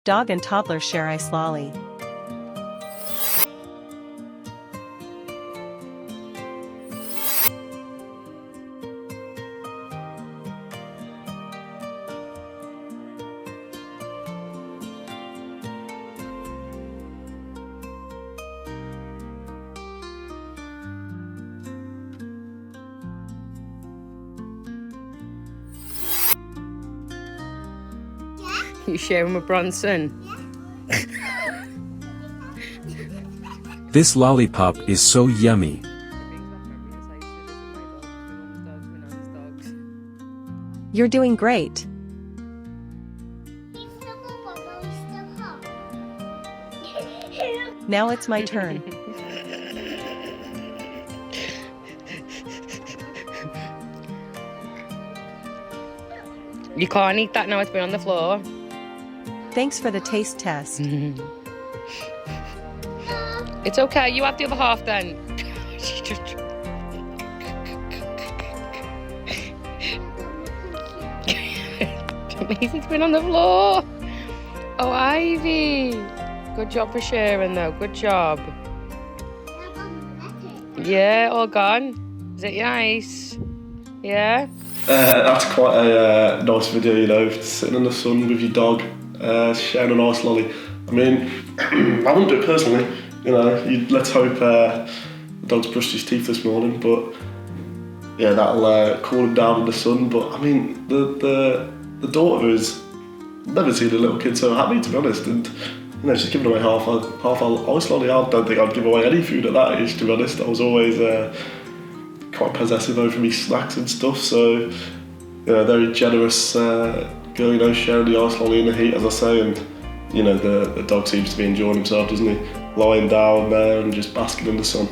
Dog and toddler share ice lolly. You sharing with Bronson? This lollipop is so yummy. You're doing great. Now it's my turn. You can't eat that now, it's been on the floor. Thanks for the taste test. It's okay, you have the other half then. Amazing's been on the floor. Oh, Ivy. Good job for sharing though, good job. Yeah, all gone. Is it nice? Yeah? That's quite a nice video, you know, sitting in the sun with your dog, sharing an ice lolly. I mean, I wouldn't do it personally, you know, let's hope the dog's brushed his teeth this morning, but yeah, that'll cool him down in the sun. But I mean, the daughter has never seen a little kid so happy, to be honest, and you know, she's giving away half a ice lolly. I don't think I'd give away any food at that age, to be honest. I was always quite possessive over me snacks and stuff, so yeah, very generous girl, you know, sharing the ice lolly in the heat, as I say, and you know, the dog seems to be enjoying himself, doesn't he? Lying down there and just basking in the sun.